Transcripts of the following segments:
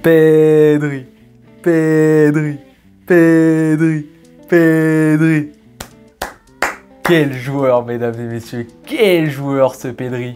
Pedri, Pedri, Pedri, Pedri. Quel joueur, mesdames et messieurs, quel joueur ce Pedri.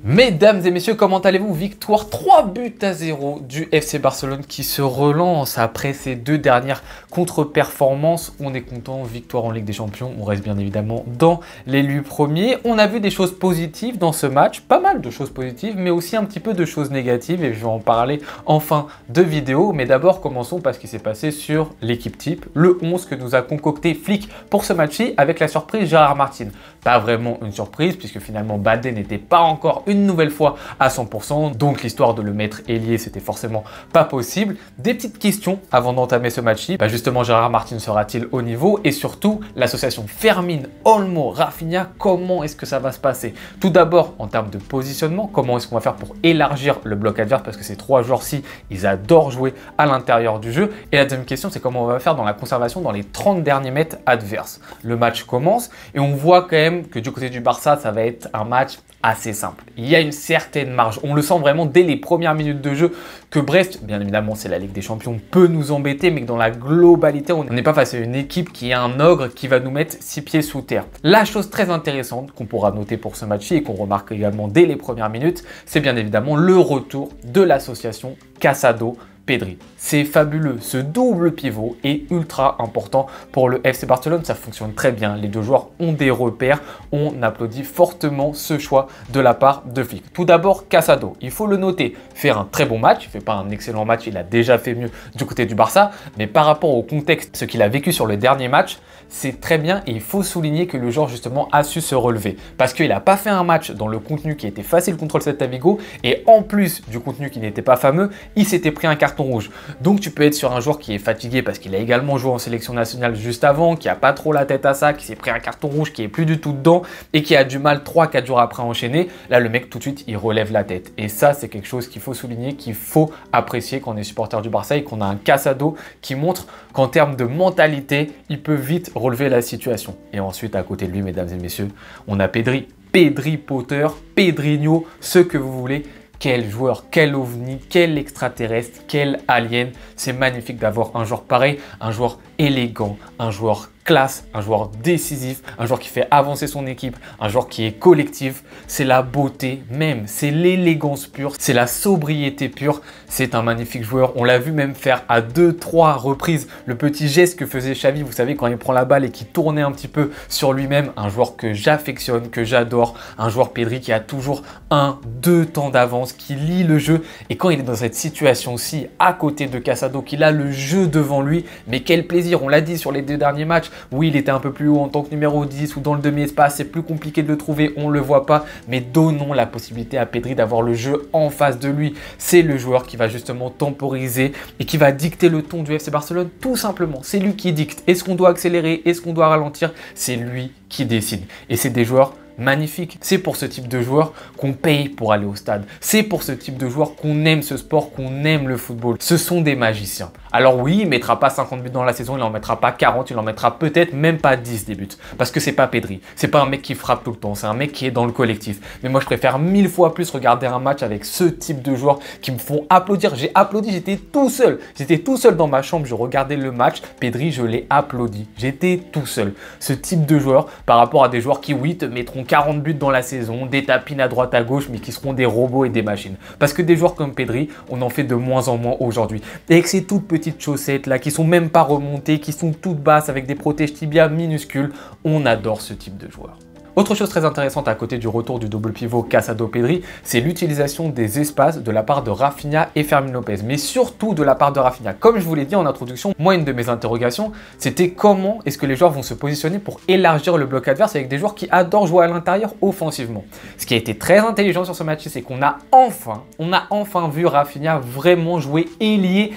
Mesdames et messieurs, comment allez-vous? Victoire 3-0 du FC Barcelone qui se relance après ses deux dernières contre-performances. On est content, victoire en Ligue des Champions, on reste bien évidemment dans l'élu premier. On a vu des choses positives dans ce match, pas mal de choses positives, mais aussi un petit peu de choses négatives et je vais en parler en fin de vidéo. Mais d'abord, commençons par ce qui s'est passé sur l'équipe type, le 11 que nous a concocté Flick pour ce match-ci avec la surprise Gérard Martin. Pas vraiment une surprise puisque finalement Badé n'était pas encore une nouvelle fois à 100%, donc l'histoire de le mettre ailier c'était forcément pas possible. Des petites questions avant d'entamer ce match-ci. Justement, Gérard Martin sera-t-il au niveau? Et surtout, l'association Fermin, Olmo, Rafinha, comment est-ce que ça va se passer? Tout d'abord, en termes de positionnement, comment est-ce qu'on va faire pour élargir le bloc adverse? Parce que ces trois joueurs-ci, ils adorent jouer à l'intérieur du jeu. Et la deuxième question, c'est comment on va faire dans la conservation dans les 30 derniers mètres adverses. Le match commence et on voit quand même que du côté du Barça, ça va être un match assez simple. Il y a une certaine marge. On le sent vraiment dès les premières minutes de jeu que Brest, bien évidemment c'est la Ligue des Champions, peut nous embêter, mais que dans la globalité, on n'est pas face à une équipe qui est un ogre qui va nous mettre 6 pieds sous terre. La chose très intéressante qu'on pourra noter pour ce match-ci et qu'on remarque également dès les premières minutes, c'est bien évidemment le retour de l'association Casado Pedri. C'est fabuleux, ce double pivot est ultra important pour le FC Barcelone, ça fonctionne très bien, les deux joueurs ont des repères, on applaudit fortement ce choix de la part de Flick. Tout d'abord, Casado, il faut le noter, faire un très bon match, il ne fait pas un excellent match, il a déjà fait mieux du côté du Barça, mais par rapport au contexte, ce qu'il a vécu sur le dernier match, c'est très bien et il faut souligner que le joueur justement a su se relever parce qu'il n'a pas fait un match dans le contenu qui était facile contre le Celta Vigo et en plus du contenu qui n'était pas fameux, il s'était pris un carton rouge. Donc tu peux être sur un joueur qui est fatigué parce qu'il a également joué en sélection nationale juste avant, qui n'a pas trop la tête à ça, qui s'est pris un carton rouge, qui est plus du tout dedans et qui a du mal 3-4 jours après à enchaîner. Là le mec tout de suite il relève la tête et ça c'est quelque chose qu'il faut souligner, qu'il faut apprécier quand on est supporter du Barça et qu'on a un Casado qui montre qu'en termes de mentalité il peut vite relever la situation. Et ensuite à côté de lui, mesdames et messieurs, on a Pedri, Pedri Potter, Pedrinho, ce que vous voulez. Quel joueur, quel ovni, quel extraterrestre, quel alien. C'est magnifique d'avoir un joueur pareil, un joueur élégant, un joueur classe, un joueur décisif, un joueur qui fait avancer son équipe, un joueur qui est collectif. C'est la beauté même, c'est l'élégance pure, c'est la sobriété pure. C'est un magnifique joueur. On l'a vu même faire à 2-3 reprises le petit geste que faisait Xavi, vous savez, quand il prend la balle et qui tournait un petit peu sur lui-même. Un joueur que j'affectionne, que j'adore. Un joueur Pedri qui a toujours 1-2 temps d'avance, qui lit le jeu. Et quand il est dans cette situation-ci, à côté de Casado, qu'il a le jeu devant lui, mais quel plaisir. On l'a dit sur les deux derniers matchs. Oui, il était un peu plus haut en tant que numéro 10 ou dans le demi-espace. C'est plus compliqué de le trouver, on ne le voit pas. Mais donnons la possibilité à Pedri d'avoir le jeu en face de lui. C'est le joueur qui va justement temporiser et qui va dicter le ton du FC Barcelone tout simplement. C'est lui qui dicte. Est-ce qu'on doit accélérer? Est-ce qu'on doit ralentir? C'est lui qui décide. Et c'est des joueurs magnifique. C'est pour ce type de joueur qu'on paye pour aller au stade. C'est pour ce type de joueur qu'on aime ce sport, qu'on aime le football. Ce sont des magiciens. Alors oui, il ne mettra pas 50 buts dans la saison, il n'en mettra pas 40, il en mettra peut-être même pas 10 des buts. Parce que c'est pas Pedri. C'est pas un mec qui frappe tout le temps, c'est un mec qui est dans le collectif. Mais moi, je préfère 1000 fois plus regarder un match avec ce type de joueurs qui me font applaudir. J'ai applaudi, j'étais tout seul. J'étais tout seul dans ma chambre, je regardais le match. Pedri, je l'ai applaudi. J'étais tout seul. Ce type de joueur par rapport à des joueurs qui, oui, te mettront 40 buts dans la saison, des tapines à droite à gauche, mais qui seront des robots et des machines. Parce que des joueurs comme Pedri, on en fait de moins en moins aujourd'hui. Et avec ces toutes petites chaussettes là, qui sont même pas remontées, qui sont toutes basses avec des protèges tibia minuscules, on adore ce type de joueurs. Autre chose très intéressante à côté du retour du double pivot Casado-Pedri, c'est l'utilisation des espaces de la part de Rafinha et Fermin Lopez, mais surtout de la part de Rafinha. Comme je vous l'ai dit en introduction, moi une de mes interrogations, c'était comment est-ce que les joueurs vont se positionner pour élargir le bloc adverse avec des joueurs qui adorent jouer à l'intérieur offensivement. Ce qui a été très intelligent sur ce match, c'est qu'on a enfin vu Rafinha vraiment jouer ailier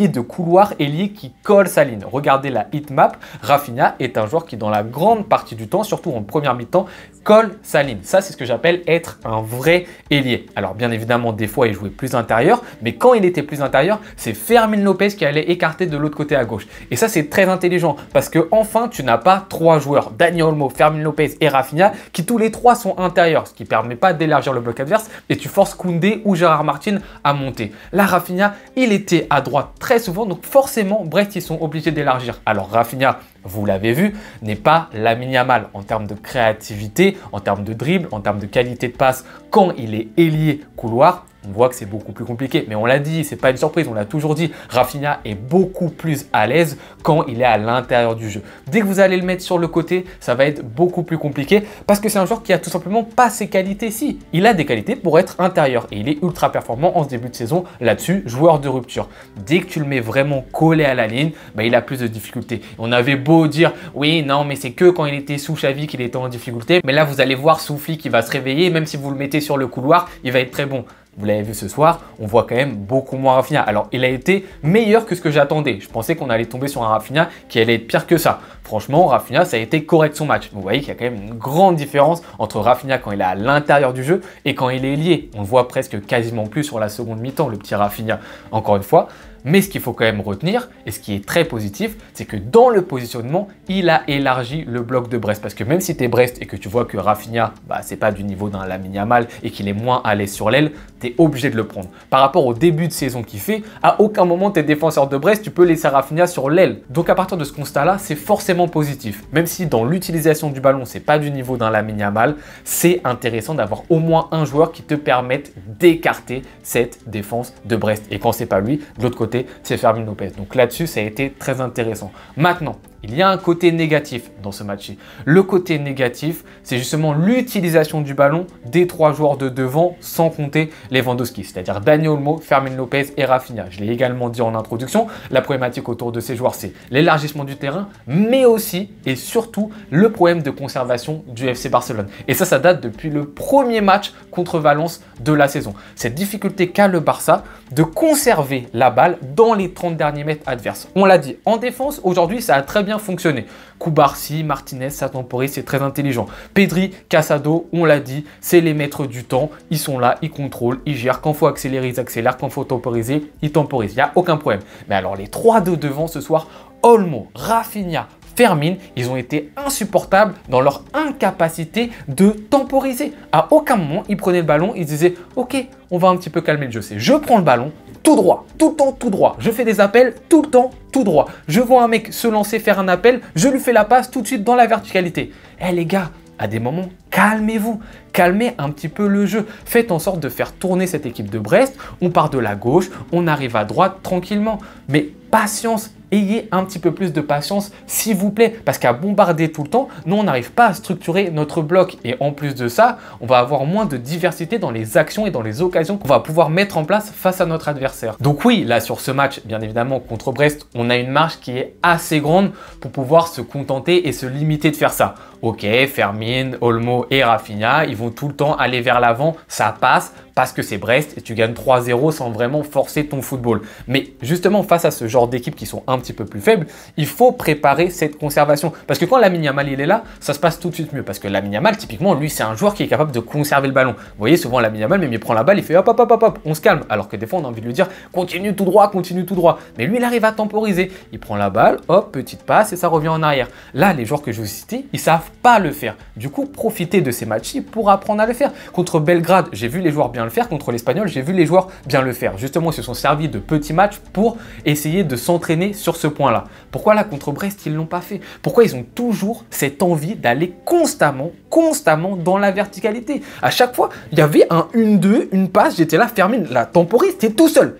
de couloir, ailier qui colle sa ligne. Regardez la heatmap, Rafinha est un joueur qui dans la grande partie du temps, surtout en première mi-temps, colle sa ligne. Ça, c'est ce que j'appelle être un vrai ailier. Alors, bien évidemment, des fois, il jouait plus intérieur, mais quand il était plus intérieur, c'est Fermin Lopez qui allait écarter de l'autre côté à gauche. Et ça, c'est très intelligent parce que enfin, tu n'as pas trois joueurs, Dani Olmo, Fermin Lopez et Rafinha, qui tous les trois sont intérieurs, ce qui ne permet pas d'élargir le bloc adverse et tu forces Koundé ou Gérard Martin à monter. Là, Rafinha, il était à droite très souvent, donc forcément, Brest, ils sont obligés d'élargir. Alors, Rafinha, vous l'avez vu, n'est pas Lamine Yamal en termes de créativité, en termes de dribble, en termes de qualité de passe. Quand il est ailier couloir, on voit que c'est beaucoup plus compliqué. Mais on l'a dit, c'est pas une surprise, on l'a toujours dit. Rafinha est beaucoup plus à l'aise quand il est à l'intérieur du jeu. Dès que vous allez le mettre sur le côté, ça va être beaucoup plus compliqué parce que c'est un joueur qui a tout simplement pas ses qualités. Si, il a des qualités pour être intérieur et il est ultra performant en ce début de saison là-dessus, joueur de rupture. Dès que tu le mets vraiment collé à la ligne, il a plus de difficultés. On avait beau dire, oui, non, mais c'est que quand il était sous Xavi qu'il était en difficulté. Mais là, vous allez voir Soufli qui va se réveiller, même si vous le mettez sur le couloir, il va être très bon. Vous l'avez vu ce soir, on voit quand même beaucoup moins Rafinha. Alors, il a été meilleur que ce que j'attendais. Je pensais qu'on allait tomber sur un Rafinha qui allait être pire que ça. Franchement, Rafinha, ça a été correct son match. Vous voyez qu'il y a quand même une grande différence entre Rafinha quand il est à l'intérieur du jeu et quand il est lié. On le voit presque quasiment plus sur la seconde mi-temps, le petit Rafinha. Encore une fois, mais ce qu'il faut quand même retenir, et ce qui est très positif, c'est que dans le positionnement, il a élargi le bloc de Brest. Parce que même si tu es Brest et que tu vois que Rafinha, c'est pas du niveau d'un Lamine Yamal et qu'il est moins à l'aise sur l'aile, tu es obligé de le prendre. Par rapport au début de saison qu'il fait, à aucun moment tes défenseurs de Brest, tu peux laisser Rafinha sur l'aile. Donc à partir de ce constat-là, c'est forcément positif. Même si dans l'utilisation du ballon, c'est pas du niveau d'un Lamine Yamal, c'est intéressant d'avoir au moins un joueur qui te permette d'écarter cette défense de Brest. Et quand c'est pas lui, de l'autre côté, c'est Fermin Lopez. Donc là-dessus, ça a été très intéressant. Maintenant, il y a un côté négatif dans ce match-ci. Le côté négatif, c'est justement l'utilisation du ballon des trois joueurs de devant, sans compter Lewandowski, c'est-à-dire Dani Olmo, Fermin Lopez et Rafinha. Je l'ai également dit en introduction, la problématique autour de ces joueurs, c'est l'élargissement du terrain, mais aussi et surtout le problème de conservation du FC Barcelone. Et ça date depuis le premier match contre Valence de la saison. Cette difficulté qu'a le Barça de conserver la balle dans les 30 derniers mètres adverses. On l'a dit, en défense, aujourd'hui, ça a très bien fonctionné. Koubarsi, Martinez, ça temporise, c'est très intelligent. Pedri, Casado, on l'a dit, c'est les maîtres du temps. Ils sont là, ils contrôlent, ils gèrent. Quand il faut accélérer, ils accélèrent. Quand il faut temporiser, ils temporisent. Il n'y a aucun problème. Mais alors, les trois de devant ce soir, Olmo, Rafinha, Fermin, ils ont été insupportables dans leur incapacité de temporiser. À aucun moment, ils prenaient le ballon, ils disaient « Ok, on va un petit peu calmer le jeu. C'est je prends le ballon, tout droit, tout le temps tout droit. Je fais des appels tout le temps tout droit. Je vois un mec se lancer faire un appel, je lui fais la passe tout de suite dans la verticalité. Eh les gars, à des moments, calmez-vous, calmez un petit peu le jeu. Faites en sorte de faire tourner cette équipe de Brest. On part de la gauche, on arrive à droite tranquillement. Mais patience, ayez un petit peu plus de patience, s'il vous plaît. Parce qu'à bombarder tout le temps, nous, on n'arrive pas à structurer notre bloc. Et en plus de ça, on va avoir moins de diversité dans les actions et dans les occasions qu'on va pouvoir mettre en place face à notre adversaire. Donc oui, là, sur ce match, bien évidemment, contre Brest, on a une marge qui est assez grande pour pouvoir se contenter et se limiter de faire ça. Ok, Fermin, Olmo et Rafinha, ils vont tout le temps aller vers l'avant, ça passe parce que c'est Brest et tu gagnes 3-0 sans vraiment forcer ton football. Mais justement, face à ce genre d'équipes qui sont un petit peu plus faibles, il faut préparer cette conservation. Parce que quand Lamine Yamal il est là, ça se passe tout de suite mieux. Parce que Lamine Yamal, typiquement, lui, c'est un joueur qui est capable de conserver le ballon. Vous voyez, souvent Lamine Yamal, même il prend la balle, il fait hop, hop, hop, hop, hop, on se calme. Alors que des fois, on a envie de lui dire continue tout droit, continue tout droit. Mais lui, il arrive à temporiser. Il prend la balle, hop, petite passe et ça revient en arrière. Là, les joueurs que je vous citais, ils savent pas le faire. Du coup, profitez de ces matchs-ci pour apprendre à le faire. Contre Belgrade, j'ai vu les joueurs bien le faire. Contre l'Espagnol, j'ai vu les joueurs bien le faire. Justement, ils se sont servis de petits matchs pour essayer de s'entraîner sur ce point-là. Pourquoi là, contre Brest, ils ne l'ont pas fait? Pourquoi ils ont toujours cette envie d'aller constamment dans la verticalité? À chaque fois, il y avait un 1-2, une passe, j'étais là, Fermin, la temporise, t'es tout seul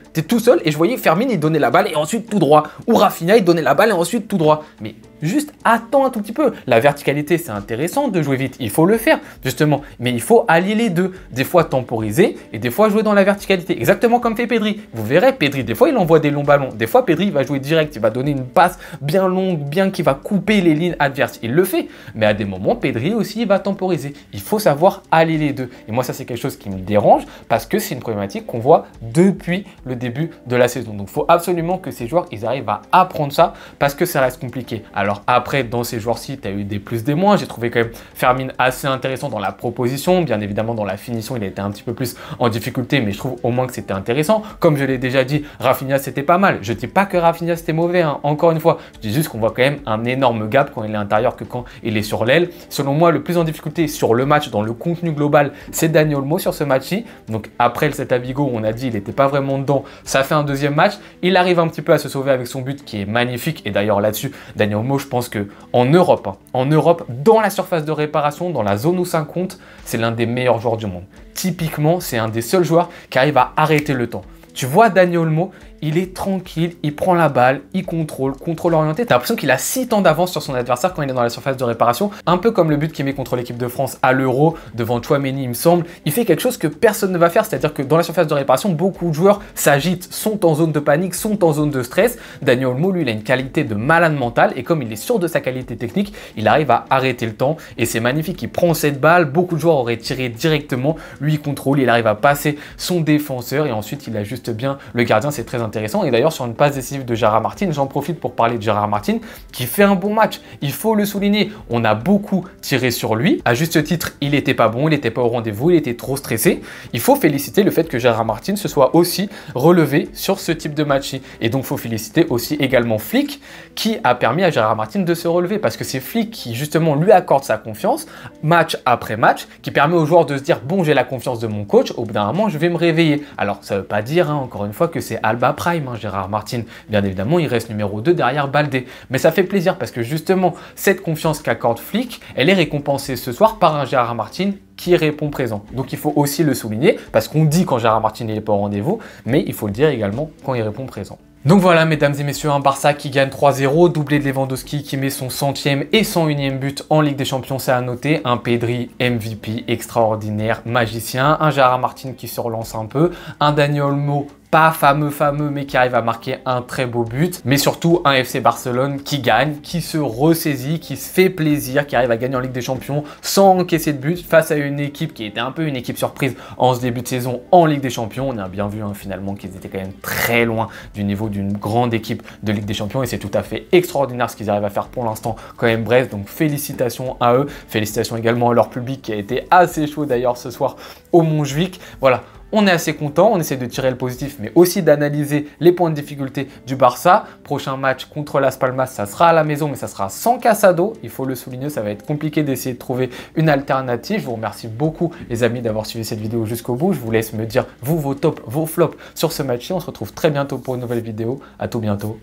et je voyais Fermin, il donnait la balle et ensuite tout droit. Ou Rafinha, il donnait la balle et ensuite tout droit. Mais juste attends un tout petit peu. La verticalité, c'est intéressant de jouer vite. Il faut le faire, justement. Mais il faut allier les deux. Des fois temporiser et des fois jouer dans la verticalité. Exactement comme fait Pedri. Vous verrez, Pedri, des fois, il envoie des longs ballons. Des fois, Pedri, il va jouer direct. Il va donner une passe bien longue, bien qui va couper les lignes adverses. Il le fait. Mais à des moments, Pedri aussi, il va temporiser. Il faut savoir allier les deux. Et moi, ça, c'est quelque chose qui me dérange parce que c'est une problématique qu'on voit depuis le début de la saison. Donc, il faut absolument que ces joueurs, ils arrivent à apprendre ça parce que ça reste compliqué. Alors, Alors après, dans ces joueurs-ci, tu as eu des plus, des moins. J'ai trouvé quand même Fermin assez intéressant dans la proposition. Bien évidemment, dans la finition, il a été un petit peu plus en difficulté, mais je trouve au moins que c'était intéressant. Comme je l'ai déjà dit, Rafinha, c'était pas mal. Je dis pas que Rafinha, c'était mauvais, hein. Encore une fois, je dis juste qu'on voit quand même un énorme gap quand il est intérieur que quand il est sur l'aile. Selon moi, le plus en difficulté sur le match, dans le contenu global, c'est Dani Olmo sur ce match-ci. Donc après le Celta Vigo, on a dit il n'était pas vraiment dedans. Ça fait un deuxième match. Il arrive un petit peu à se sauver avec son but qui est magnifique. Et d'ailleurs là-dessus, Dani Olmo, je pense que en Europe, dans la surface de réparation, dans la zone où ça compte, c'est l'un des meilleurs joueurs du monde. Typiquement, c'est un des seuls joueurs qui arrive à arrêter le temps. Tu vois Dani Olmo, il est tranquille, il prend la balle, il contrôle orienté. Tu as l'impression qu'il a 6 temps d'avance sur son adversaire quand il est dans la surface de réparation. Un peu comme le but qu'il met contre l'équipe de France à l'Euro devant Tchouaméni, il me semble. Il fait quelque chose que personne ne va faire, c'est-à-dire que dans la surface de réparation, beaucoup de joueurs s'agitent, sont en zone de panique, sont en zone de stress. Dani Olmo, lui, il a une qualité de malade mental et comme il est sûr de sa qualité technique, il arrive à arrêter le temps et c'est magnifique. Il prend cette balle, beaucoup de joueurs auraient tiré directement. Lui, il contrôle, il arrive à passer son défenseur et ensuite il ajuste bien le gardien, c'est très intéressant. Et d'ailleurs, sur une passe décisive de Gérard Martin, j'en profite pour parler de Gérard Martin qui fait un bon match. Il faut le souligner. On a beaucoup tiré sur lui. À juste titre, il n'était pas bon, il n'était pas au rendez-vous, il était trop stressé. Il faut féliciter le fait que Gérard Martin se soit aussi relevé sur ce type de match. Et donc, il faut féliciter aussi également Flick qui a permis à Gérard Martin de se relever parce que c'est Flick qui justement lui accorde sa confiance match après match, qui permet aux joueurs de se dire bon, j'ai la confiance de mon coach, au bout d'un moment, je vais me réveiller. Alors, ça ne veut pas dire, encore une fois, que c'est Alba Prime, Gérard Martin. Bien évidemment, il reste numéro 2 derrière Baldé. Mais ça fait plaisir parce que justement, cette confiance qu'accorde Flick, elle est récompensée ce soir par un Gérard Martin qui répond présent. Donc il faut aussi le souligner parce qu'on dit quand Gérard Martin n'est pas au rendez-vous, mais il faut le dire également quand il répond présent. Donc voilà, mesdames et messieurs, un Barça qui gagne 3-0, doublé de Lewandowski qui met son 100e et 101e but en Ligue des Champions, c'est à noter. Un Pedri MVP extraordinaire, magicien, un Gérard Martin qui se relance un peu, un Dani Olmo pas fameux, mais qui arrive à marquer un très beau but, mais surtout un FC Barcelone qui gagne, qui se ressaisit, qui se fait plaisir, qui arrive à gagner en Ligue des Champions sans encaisser de but face à une équipe qui était un peu une équipe surprise en ce début de saison en Ligue des Champions. On a bien vu finalement qu'ils étaient quand même très loin du niveau d'une grande équipe de Ligue des Champions et c'est tout à fait extraordinaire ce qu'ils arrivent à faire pour l'instant quand même. Bref, donc félicitations à eux, félicitations également à leur public qui a été assez chaud d'ailleurs ce soir au Montjuic. Voilà. On est assez content, on essaie de tirer le positif, mais aussi d'analyser les points de difficulté du Barça. Prochain match contre Las Palmas, ça sera à la maison, mais ça sera sans Casado. Il faut le souligner, ça va être compliqué d'essayer de trouver une alternative. Je vous remercie beaucoup, les amis, d'avoir suivi cette vidéo jusqu'au bout. Je vous laisse me dire, vous, vos tops, vos flops sur ce match-ci. On se retrouve très bientôt pour une nouvelle vidéo. À tout bientôt.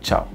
Ciao.